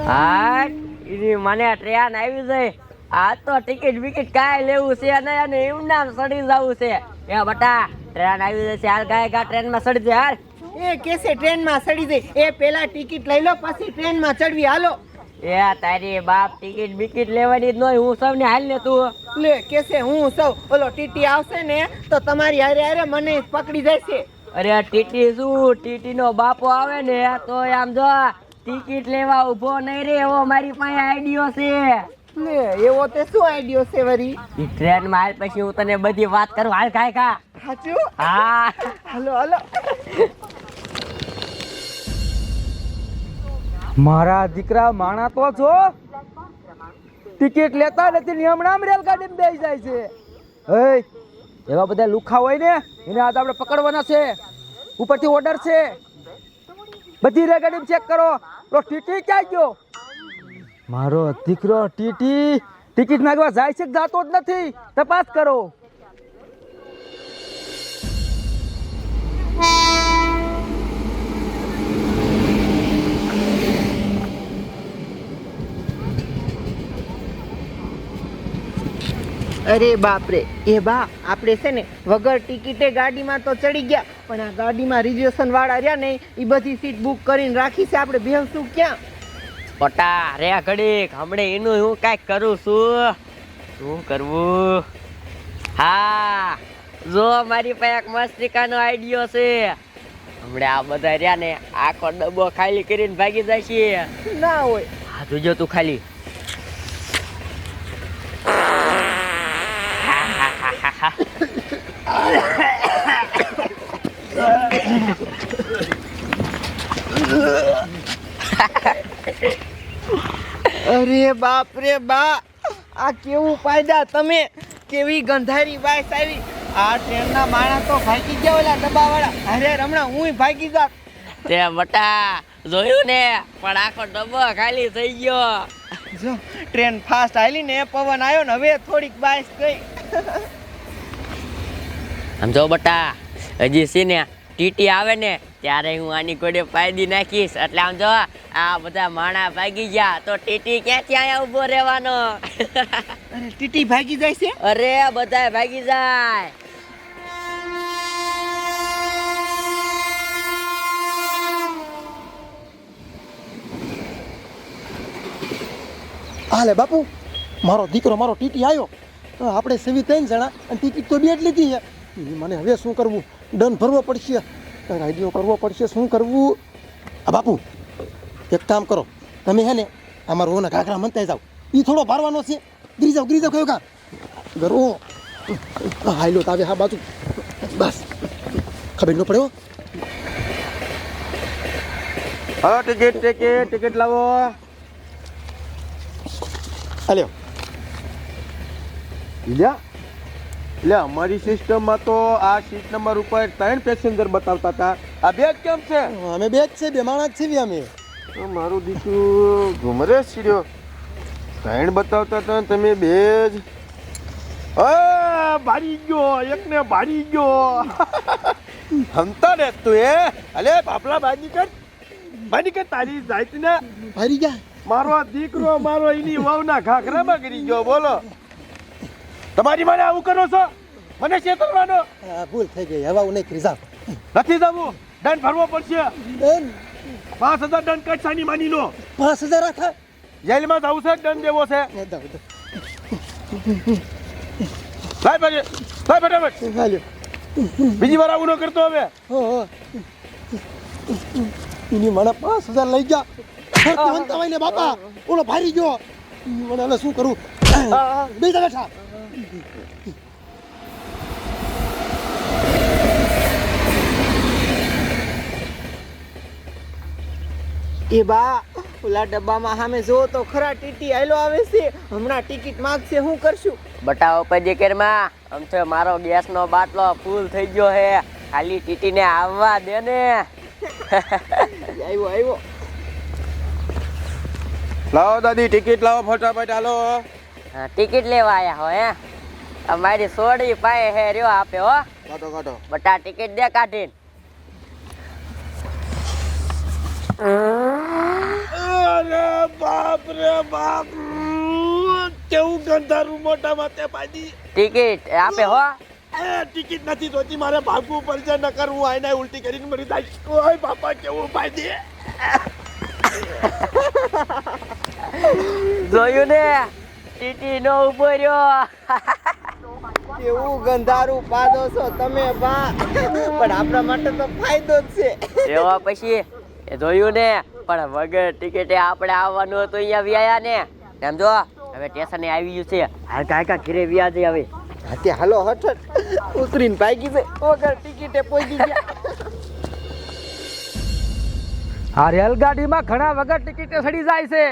હા ઈ મને ટ્રેન આવી જાય. આ તો ટિકિટ વિકેટ કાંઈ લેવું છે નહીં અને એવું નામ સડી જવું છે. એ બટા ટ્રેન આવી જશે, હાલ ગાય ટ્રેનમાં સડી જાય હાલ. એ કેસે ટ્રેનમાં સડી જાય? એ પેલા ટિકિટ લઈ લો પછી ટ્રેનમાં ચડવી. હાલો. એ તારી બાપ ટિકિટ બિકિટ લેવાની જ નહીં, હું સૌને હાલ ને તું. લે કેસે હું સૌ ઓલો ટીટી આવશે ને તો તમારી હારે હારે મને પકડી જશે. અરે ટીટી શું, ટીટી નો બાપો આવે ને તો આમ જો ટિકિટ લેવા ઉભો નહીં રે એવો મારી પાસે આઈડિયો છે. લે એવો તે શું આઈડિયો છે વરી? ઈ ટ્રેન માં હાલ પછી હું તને બધી વાત કરું. હાલ કાય કા. સાચું? હા હાલો હાલો. મારા દીકરા માણા તો છો, ટિકિટ લેતા નથી હમણાં રેલગાડીમાં બેસી જાય છે. એવા બધા લુખા હોય ને એને આજ આપણે પકડવાના છે. ઉપરથી ઓર્ડર છે, બધી રેલગાડી ચેક કરો. તો ટીટી ક્યાં ગયો? મારો દીકરો ટીટી ટિકિટ માંગવા જાય છે, જાતો જ નથી. તપાસ કરો. અરે બાપરે, એ બા આપણે છે ને વગર ટિકિટે ગાડીમાં તો ચડી ગયા, પણ આ ગાડીમાં રિઝર્વેશન વાળા રહ્યા ને એ બધી સીટ બુક કરીને રાખી છે. આપણે બેસશું ક્યાં? પટા રે ઘડીક, હમણે એનું હું કાંઈક કરું છું. શું કરવું? હા જો મારી પાસે એક મસ્તિકાનો આઈડિયો છે. હમણે આ બધા રહ્યા ને આખો ડબ્બો ખાલી કરીને ભાગી જાય છે. ના હોય. હા જોજો તું ખાલી. અરે બાપ રે બા, આ કેવું પાયદા તમે, કેવી ગંધારી બાઈસ આવી. આ ટ્રેનના માણસ તો ભાગી ગયા ઓલા ડબ્બાવાળા. અરે હમણાં હું ભાગી જાત. તે બટા જોયું ને, પણ આખો ડબ્બો ખાલી થઈ ગયો. જો ટ્રેન ફાસ્ટ હાલી ને પવન આવ્યો ને હવે થોડીક બાઈસ ગઈ. આમ જો બટા, હજી છે ને ટીટી આવે ને ત્યારે હું આની ઘોડે પાયદી નાખીશ. એટલે આમ જો આ બધા માણા ભાગી ગયા તો ટીટી ક્યાંથી અહીંયા ઊભો રહેવાનો? અરે ટીટી ભાગી જાય છે? અરે બધા ભાગી જાય. હાલે બાપુ, મારો દીકરો મારો ટીટી આવ્યો. આપણે સેવી 3 જણા અને ટિકિટ તો 2 જ લીધી છે. મને હવે શું કરવું? દંડ ભરવો પડશે, આઈડિયો કરવો પડશે. શું કરવું? આ બાપુ એક કામ કરો, તમે હે ને અમારો ઓના ઘાઘરા મનતા જાઓ. એ થોડો ભારવાનો છે. ગીરી જાઓ કયો કા ગરો હાઈલો તાવે હા બાજુ. બસ ખબર ન પડ્યો. હા ટિકિટ લાવો. હાલ્યો. એટલે અમારી સિસ્ટમમાં તો આ સીટ નંબર ઉપર 3 પેસેન્જર બતાવતા હતા. આ 2 કેમ છે? અમે 2 જ છે, 2 માણસ છે અમે. મારું દીકરું ઘુમરે સીડ્યો. 3 બતાવતા હતા, તમે 2 જ. ભારી ગયો, એકને ભારી ગયો. હમતા રે તું એ. અલે બાપલા બાજી કર તારી જાત ને ભારી ગયા. મારો દીકરો મારો એની વહુના ઘાઘરામાં ગરી ગયો. બોલો તમારી મને આવું કરો છો? મને છેતરવાનો? ભૂલ થઈ ગઈ, હવે હું નહીં કરી જાવ. નથી જવું, દંડ ભરવો પડશે. દંડ 5000 દંડ કટસાની માની લો. 5000 રાખા. જેલમાં જવું છે, દંડ દેવો છે. લાય ફટાફટ. હાલ્યો. બીજી વાર આવું ન કરતો હવે. એની મને 5000 લઈ ગયા. ને બાપા ઓલો ભારી ગયો. મને હવે શું કરું? બેસા બેઠા. એ બા ઓલા ડબ્બામાં સામે જો તો ખરા ટીટી આયલો આવે છે. હમણાં ટિકિટ માંગશે, શું કરશું? બટા ઉપરજી કેરમાં આમ તો મારો ગેસનો બાટલો ફૂલ થઈ ગયો હે. ખાલી ટીટીને આવવા દે ને. આવ્યો. લાવો દાદી, ટિકિટ લાવો ફટાફટ. હાલો. ટિકિટ લેવા આયા હો હે? અમારી સોડી પાએ હે રહ્યો આપે હો. કાઢો. બટા ટિકિટ દે કાઢીને. અરે બા રે બાપ કેવું ગંધારું મોટા માથે પાડી ટિકિટ આપે હો. એ ટિકિટ નથી જોતી મારે ભાગવું પડશે ન કરવું આઈને ઉલટી કરીને મરી જાય ઓય બાપા કેવું પાડી જોયું ને ટીટી નો ઉભો રહ્યો. કેવું ગંધારું પાડો છો તમે બા, પણ આપણા માટે તો ફાયદો જ છે. એવા પછી એ જોયું ને, પણ વગર ટિકિટે આપણે આવવાનું હતું અહીંયા વ્યાયા ને. સમજો હવે સ્ટેશને આવી ગયું છે. હાલ કાકા ઘરે વ્યા જઈ હવે. હાથી હાલો હઠ ઉતરીને ભાગી છે વગર ટિકિટે પહોંચી ગયા. આ રેલગાડીમાં ઘણા વગર ટિકિટે સડી જાય છે.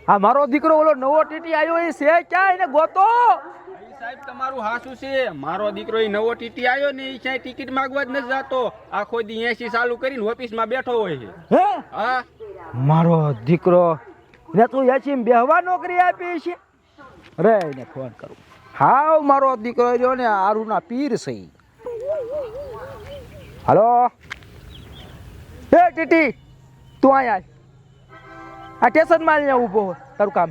આ મારો દીકરો ઓલો નવો ટીટી આવ્યો એ છે ક્યાં, એને ગોતો. સાહેબ તમારું હાસું છે. મારો દીકરો એ નવો ટીટી આવ્યો ને એ ક્યાંય ટિકિટ માંગવા જ નથી જતો. આખો દી 80 ચાલુ કરીને ઓફિસમાં બેઠો હોય છે. હે હા મારો દીકરો ને તું એચીમ બેહવા નોકરી આપી છે. રે એને ફોન કરું. હાવ મારો દીકરો રહ્યો ને આરુના પીર છે. હાલો હે ટીટી તું આય આ સ્ટેશન માં અહીંયા ઊભો હો, તારું કામ.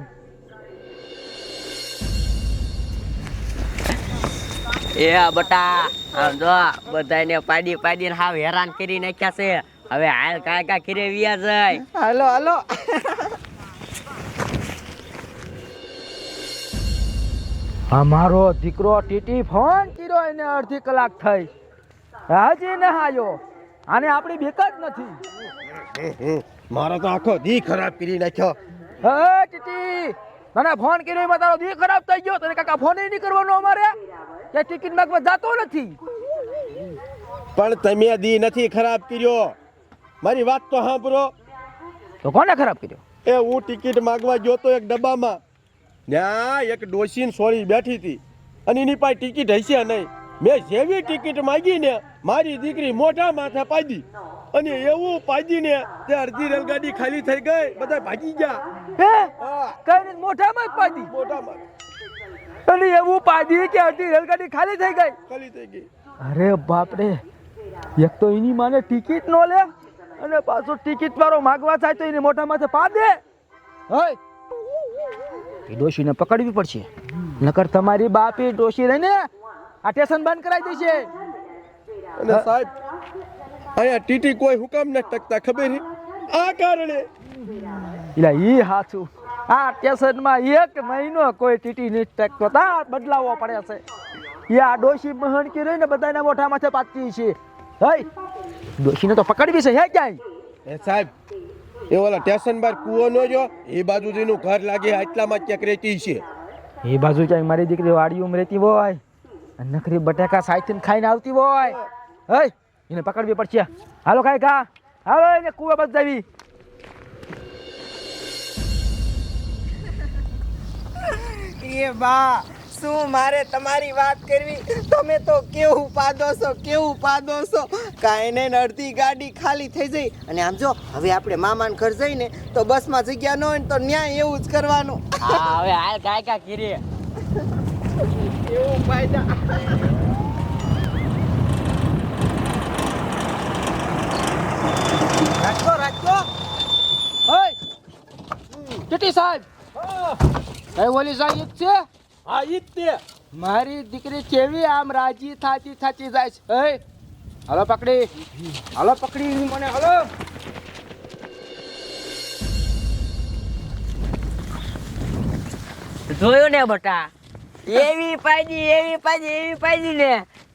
એ બટા આમ જો બધાને પાડી પાડીને હાવ હેરાન કરી નાખ્યા છે. હવે હાલ કાકા ઘરે વ્યા જાય. હાલો હાલો. અમારો દીકરો ટીટી ફોન કર્યો એને અડધી કલાક થઈ, હજી ન આવ્યો. આને આપણી બીક જ નથી. મારો તો આખો દી ખરાબ કરી નાખ્યો હે ટીટી તને ફોન કર્યો એમાં તારો દી ખરાબ થઈ ગયો. તને કાકા ફોન નહીં કરવાનો અમારે કે ટિકિટ માંગવા જાતો નથી. પણ તમે દી નથી ખરાબ કર્યો, મારી વાત તો સાંભળો. તો કોને ખરાબ કર્યો? એ હું ટિકિટ માંગવા ગયો તો એક ડબ્બામાં, ત્યાં એક ડોશીન સોરી બેઠી હતી અને એની પાસે ટિકિટ હશે નહીં. મેં જેવી ટિકિટ માંગી ને મારી દીકરી મોઢા માથે પાડી અને એવું પાડીને તે અડધી રેલગાડી ખાલી થઈ ગઈ, બધા ભાગી ગયા. હે હા, કઈ મોઢામાં જ પાડી મોઢામાં અને એવું પાડી કે અડધી રેલગાડી ખાલી થઈ ગઈ. ખાલી થઈ ગઈ. અરે બાપ રે, એક તો એની માને ટિકિટ નો લે અને પાછો ટિકિટ વાળો માગવા થાય તો એની મોઢા માથે પાડે. હે એ ડોશીને પકડવી પડશે, નકર તમારી બાપી ડોશી રહીને આ સ્ટેશન બંધ કરાવી દેશે. અને સાહેબ અહીંયા ટીટી કોઈ હુકામ ન ટકતા ખબર છે આ કારણે. એટલે ઈ હાચું, આ સ્ટેશનમાં 1 મહિનો કોઈ ટીટી નહીં ટકતો, તા બદલાવવો પડે છે. એ આ ડોશી મહણ કે રહીને બધાના મોઢા માથે પાડતી છે. હે ડોશીને તો પકડવી છે. હે ક્યાંય એ સાહેબ એ ઓલા સ્ટેશન બાર કૂવો નો જો એ બાજુ જેનું ઘર લાગે આટલામાં ક્યાંક રહેતી છે. એ બાજુ ક્યાંય મારી દીકરી વાડીઓમાં રહેતી હોય અને નકરી બટાકા સાઈથી ખાઈને આવતી હોય. હે એને પકડવી પડશે. હાલો કાંઈ કા હાલો એને કૂવે બચાવી. એ બા શું મારે તમારી વાત કરવી? તમે તો કેવું પાડો છો, કેવું પાડો છો. કાંઈ નહીં, અડધી ગાડી ખાલી થઈ જઈ. અને આમ જો હવે આપણે મામાને ઘર જઈને તો બસમાં જગ્યા ન હોય ને તો ન્યાય એવું જ કરવાનું. હા હવે હાલ કાકા ઘરે. એવું ફાયદા. રાખો રાખો. હે ટીટી સાહેબ, એ ઓલી સાહેબ છે. હા ઈ જ તે. મારી દીકરી કેવી આમ રાજી થાતી થાતી જાય છે. હે હાલો પકડી, હાલો પકડી મને. હાલો જોયું ને બટા, એવી પાજી ને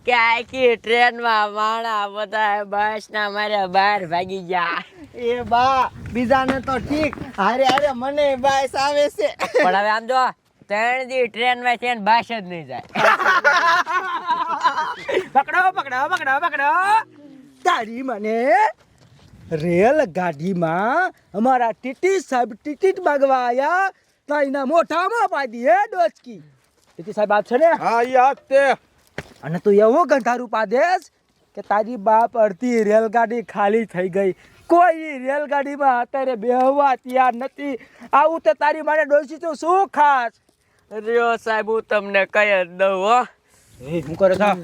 કે આખી ટ્રેનમાં માણા બધા બસ ના મારે બહાર ભાગી ગયા. એ બા બીજાને તો ઠીક, હારે હારે મને બાયસ આવે છે. પણ હવે આમ જો 3 દી ટ્રેન માં છે ને બસ જ નહીં જાય. પકડો પકડો પકડો પકડો. તારી મને રેલ ગાડીમાં અમારા ટીટી સાહેબ ટિકિટ માગવા આયા તો એના મોઢામાં પાડી. હે ડોચકી ટીટી સાહેબ આપ છે ને, હા ઈ આ જ તે. અને તું એવું ગંધારું પાદેશ કે તારી બાપ અડધી રેલગાડી ખાલી થઈ ગઈ, કોઈ રેલગાડીમાં અત્યારે બેહવા તૈયાર નથી. આવું તો તારી મારે ડોસી તો શું ખાસ. રહ્યો સાહેબ હું તમને કઈ જ દઉં હો. એ હું કરે થા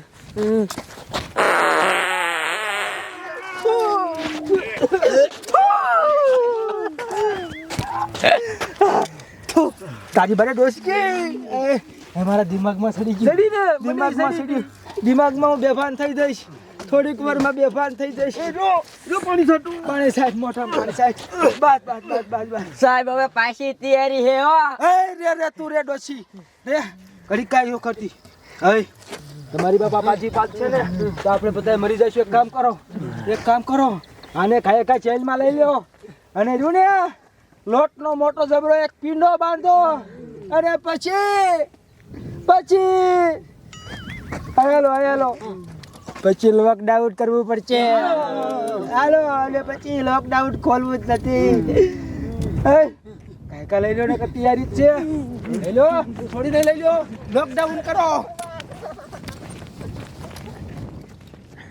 તારી બારે ડોસકી મારા દિમાગમાં સડી ગયું સડી ને દિમાગમાં સડી દિમાગમાં હું બેભાન થઈ જઈશ થોડીક વારમાં બેભાન થઈ જઈશ જો પાણી છાંટું પાણી સાહેબ મોટા પાણી સાહેબ બસ સાહેબ હવે પાછી તૈયારી હે હો રે તું રે ડોસી રે ઘડી કાયો કરતી હે તમારી બાપા પાછી પાક છે ને તો આપણે બધા મરી જઈશું એક કામ કરો આને ખાય જેલમાં લઈ લ્યો અને જો ને લોટનો મોટો જબરો એક પીંડો બાંધો અને પછી આયેલો પછી લોકડાઉન કરવું પડશે હાલો અને પછી લોકડાઉન ખોલવું જ નથી કાયકા લઈ લો ને તૈયારી જ છે લઈ લો થોડી નહીં લઈ લો લોકડાઉન કરો